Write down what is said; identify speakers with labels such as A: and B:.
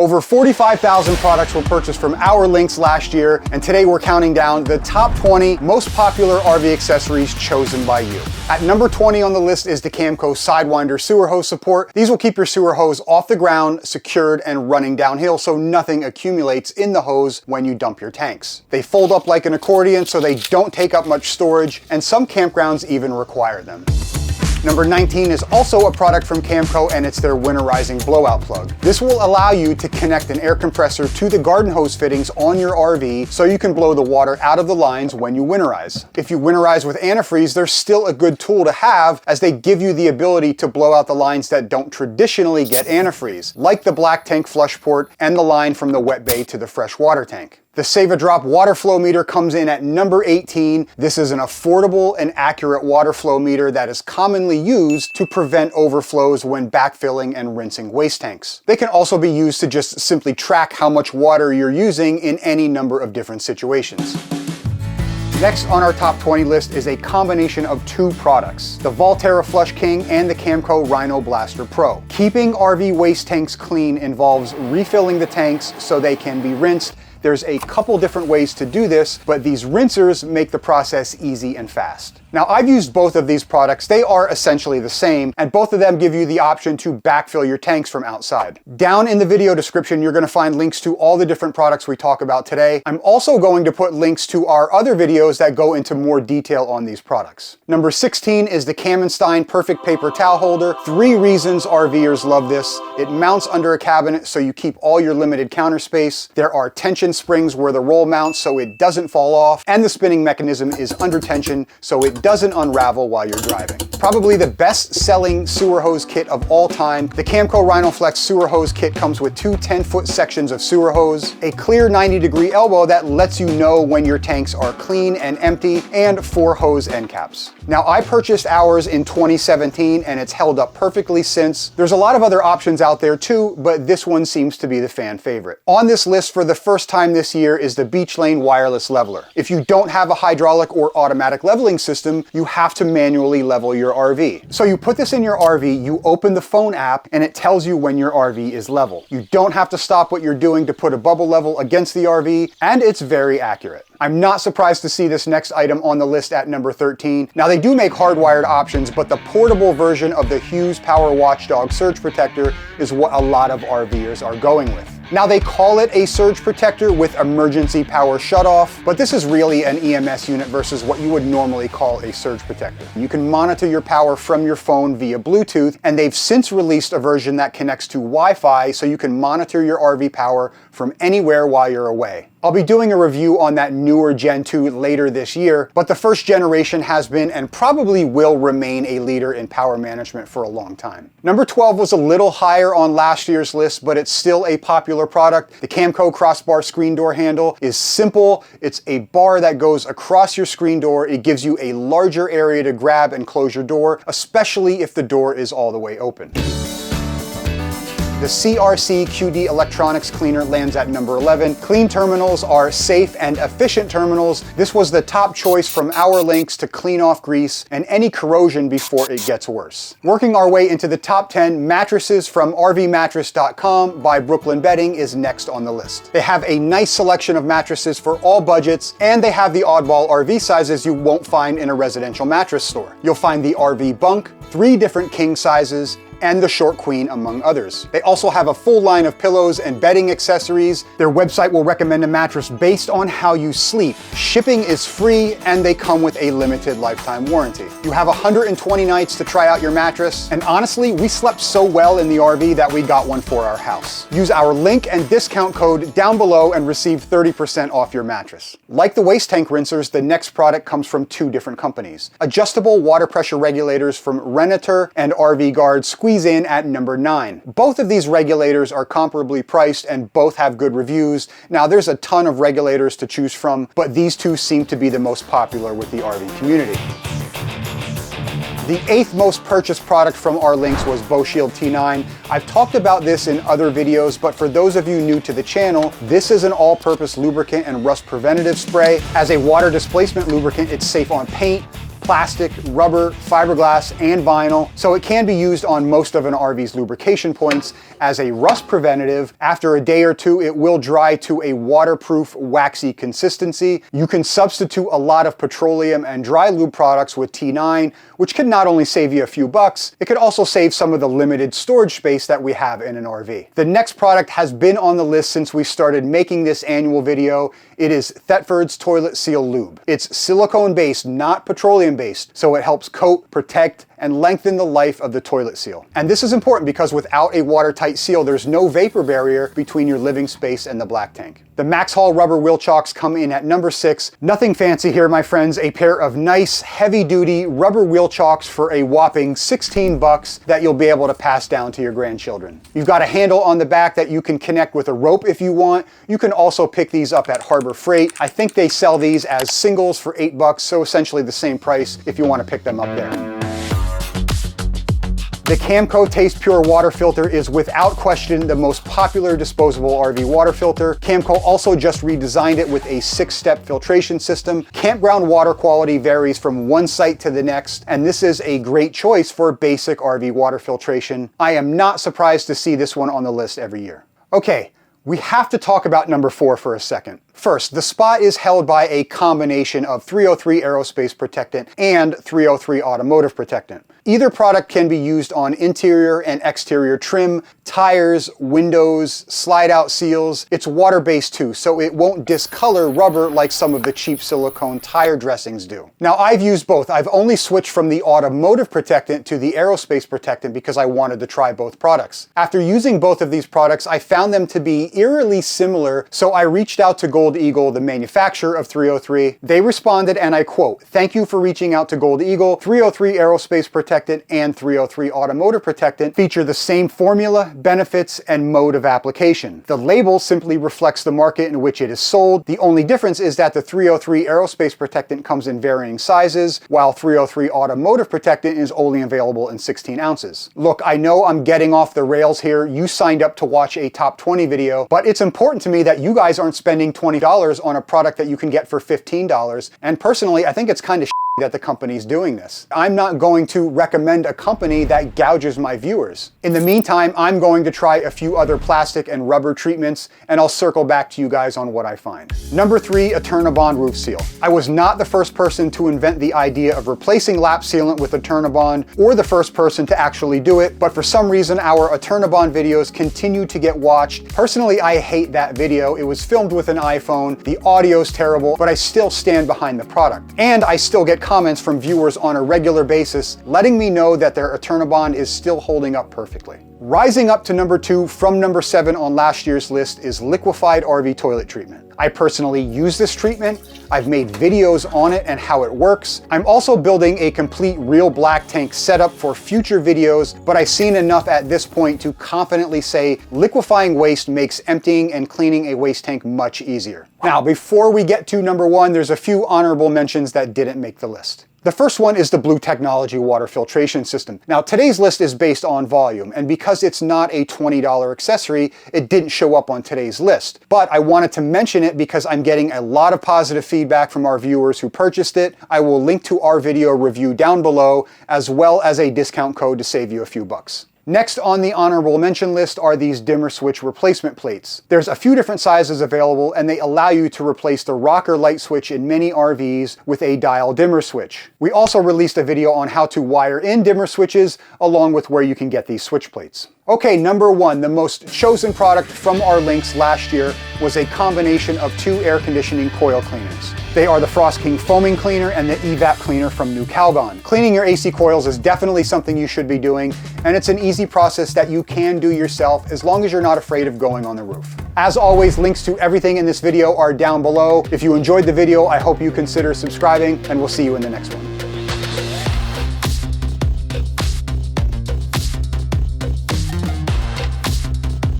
A: Over 45,000 products were purchased from our links last year, and today we're counting down the top 20 most popular RV accessories chosen by you. At number 20 on the list is the Camco Sidewinder sewer hose support. These will keep your sewer hose off the ground, secured, and running downhill so nothing accumulates in the hose when you dump your tanks. They fold up like an accordion so they don't take up much storage, and some campgrounds even require them. Number 19 is also a product from Camco, and it's their winterizing blowout plug. This will allow you to connect an air compressor to the garden hose fittings on your RV so you can blow the water out of the lines when you winterize. If you winterize with antifreeze, they're still a good tool to have, as they give you the ability to blow out the lines that don't traditionally get antifreeze, like the black tank flush port and the line from the wet bay to the fresh water tank. The Save-A-Drop water flow meter comes in at number 18. This is an affordable and accurate water flow meter that is commonly used to prevent overflows when backfilling and rinsing waste tanks. They can also be used to just simply track how much water you're using in any number of different situations. Next on our top 20 list is a combination of two products, the Volterra Flush King and the Camco Rhino Blaster Pro. Keeping RV waste tanks clean involves refilling the tanks so they can be rinsed. There's a couple different ways to do this, but these rinsers make the process easy and fast. Now, I've used both of these products. They are essentially the same, and both of them give you the option to backfill your tanks from outside. Down in the video description, you're going to find links to all the different products we talk about today. I'm also going to put links to our other videos that go into more detail on these products. Number 16 is the Kamenstein Perfect Paper Towel Holder. 3 reasons RVers love this. It mounts under a cabinet so you keep all your limited counter space. There are tension springs where the roll mounts so it doesn't fall off, and the spinning mechanism is under tension so it doesn't unravel while you're driving. Probably the best-selling sewer hose kit of all time, the Camco Rhino-Flex sewer hose kit comes with 2 10-foot sections of sewer hose, a clear 90-degree elbow that lets you know when your tanks are clean and empty, and 4 hose end caps. Now, I purchased ours in 2017 and it's held up perfectly since. There's a lot of other options out there too, but this one seems to be the fan favorite. On this list for the first time this year is the Beach Lane Wireless Leveler. If you don't have a hydraulic or automatic leveling system, you have to manually level your RV. So you put this in your RV, you open the phone app, and it tells you when your RV is level. You don't have to stop what you're doing to put a bubble level against the RV, and it's very accurate. I'm not surprised to see this next item on the list at number 13. Now, they do make hardwired options, but the portable version of the Hughes Power Watchdog Surge Protector is what a lot of RVers are going with. Now, they call it a surge protector with emergency power shutoff, but this is really an EMS unit versus what you would normally call a surge protector. You can monitor your power from your phone via Bluetooth, and they've since released a version that connects to Wi-Fi so you can monitor your RV power from anywhere while you're away. I'll be doing a review on that newer Gen 2 later this year, but the first generation has been and probably will remain a leader in power management for a long time. Number 12 was a little higher on last year's list, but it's still a popular product. The Camco Crossbar Screen Door Handle is simple. It's a bar that goes across your screen door. It gives you a larger area to grab and close your door, especially if the door is all the way open. The CRC QD Electronics Cleaner lands at number 11. Clean terminals are safe and efficient terminals. This was the top choice from our links to clean off grease and any corrosion before it gets worse. Working our way into the top 10, mattresses from RVmattress.com by Brooklyn Bedding is next on the list. They have a nice selection of mattresses for all budgets, and they have the oddball RV sizes you won't find in a residential mattress store. You'll find the RV bunk, 3 different king sizes, and the short queen, among others. They also have a full line of pillows and bedding accessories. Their website will recommend a mattress based on how you sleep. Shipping is free, and they come with a limited lifetime warranty. You have 120 nights to try out your mattress, and honestly, we slept so well in the RV that we got one for our house. Use our link and discount code down below and receive 30% off your mattress. Like the waste tank rinsers, the next product comes from 2 different companies. Adjustable water pressure regulators from Renator and RV Guard squeeze in at number 9. Both of these regulators are comparably priced and both have good reviews. Now, there's a ton of regulators to choose from, but these 2 seem to be the most popular with the RV community. The 8th most purchased product from our links was BoShield T9. I've talked about this in other videos, but for those of you new to the channel, this is an all-purpose lubricant and rust preventative spray. As a water displacement lubricant, it's safe on paint, plastic, rubber, fiberglass, and vinyl, so it can be used on most of an RV's lubrication points as a rust preventative. After a day or two, it will dry to a waterproof, waxy consistency. You can substitute a lot of petroleum and dry lube products with T9, which can not only save you a few bucks, it could also save some of the limited storage space that we have in an RV. The next product has been on the list since we started making this annual video. It is Thetford's Toilet Seal Lube. It's silicone-based, not petroleum-based, so it helps coat, protect, and lengthen the life of the toilet seal. And this is important because without a watertight seal, there's no vapor barrier between your living space and the black tank. The Maxhall rubber wheel chocks come in at number 6. Nothing fancy here, my friends. A pair of nice, heavy-duty rubber wheel chocks for a whopping 16 bucks that you'll be able to pass down to your grandchildren. You've got a handle on the back that you can connect with a rope if you want. You can also pick these up at Harbor Freight. I think they sell these as singles for 8 bucks, so essentially the same price if you want to pick them up there. The Camco Taste Pure water filter is without question the most popular disposable RV water filter. Camco also just redesigned it with a 6-step filtration system. Campground water quality varies from one site to the next, and this is a great choice for basic RV water filtration. I am not surprised to see this one on the list every year. Okay, we have to talk about number 4 for a second. First, the spot is held by a combination of 303 aerospace protectant and 303 automotive protectant. Either product can be used on interior and exterior trim, tires, windows, slide-out seals. It's water-based too, so it won't discolor rubber like some of the cheap silicone tire dressings do. Now, I've used both. I've only switched from the automotive protectant to the aerospace protectant because I wanted to try both products. After using both of these products, I found them to be eerily similar, so I reached out to Gold Eagle, the manufacturer of 303. They responded, and I quote, "Thank you for reaching out to Gold Eagle. 303 aerospace protectant and 303 automotive protectant feature the same formula, benefits, and mode of application. The label simply reflects the market in which it is sold. The only difference is that the 303 aerospace protectant comes in varying sizes, while 303 automotive protectant is only available in 16 ounces. Look, I know I'm getting off the rails here. You signed up to watch a top 20 video, but it's important to me that you guys aren't spending $20 on a product that you can get for $15. And personally, I think it's kind of that the company's doing this. I'm not going to recommend a company that gouges my viewers. In the meantime, I'm going to try a few other plastic and rubber treatments, and I'll circle back to you guys on what I find. Number 3, Eternabond roof seal. I was not the first person to invent the idea of replacing lap sealant with Eternabond, or the first person to actually do it, but for some reason our Eternabond videos continue to get watched. Personally, I hate that video. It was filmed with an iPhone, the audio's terrible, but I still stand behind the product. And I still get comments from viewers on a regular basis letting me know that their Eternabond is still holding up perfectly. Rising up to number 2 from number 7 on last year's list is liquefied RV toilet treatment. I personally use this treatment. I've made videos on it and how it works. I'm also building a complete real black tank setup for future videos, but I've seen enough at this point to confidently say liquefying waste makes emptying and cleaning a waste tank much easier. Now, before we get to number 1, there's a few honorable mentions that didn't make the list. The first one is the Blue Technology water filtration system. Now, today's list is based on volume, and because it's not a $20 accessory, it didn't show up on today's list. But I wanted to mention it because I'm getting a lot of positive feedback from our viewers who purchased it. I will link to our video review down below, as well as a discount code to save you a few bucks. Next on the honorable mention list are these dimmer switch replacement plates. There's a few different sizes available, and they allow you to replace the rocker light switch in many RVs with a dial dimmer switch. We also released a video on how to wire in dimmer switches, along with where you can get these switch plates. Okay, number 1, the most chosen product from our links last year was a combination of 2 air conditioning coil cleaners. They are the Frost King foaming cleaner and the EVAP cleaner from New Calgon. Cleaning your AC coils is definitely something you should be doing, and it's an easy process that you can do yourself as long as you're not afraid of going on the roof. As always, links to everything in this video are down below. If you enjoyed the video, I hope you consider subscribing, and we'll see you in the next one.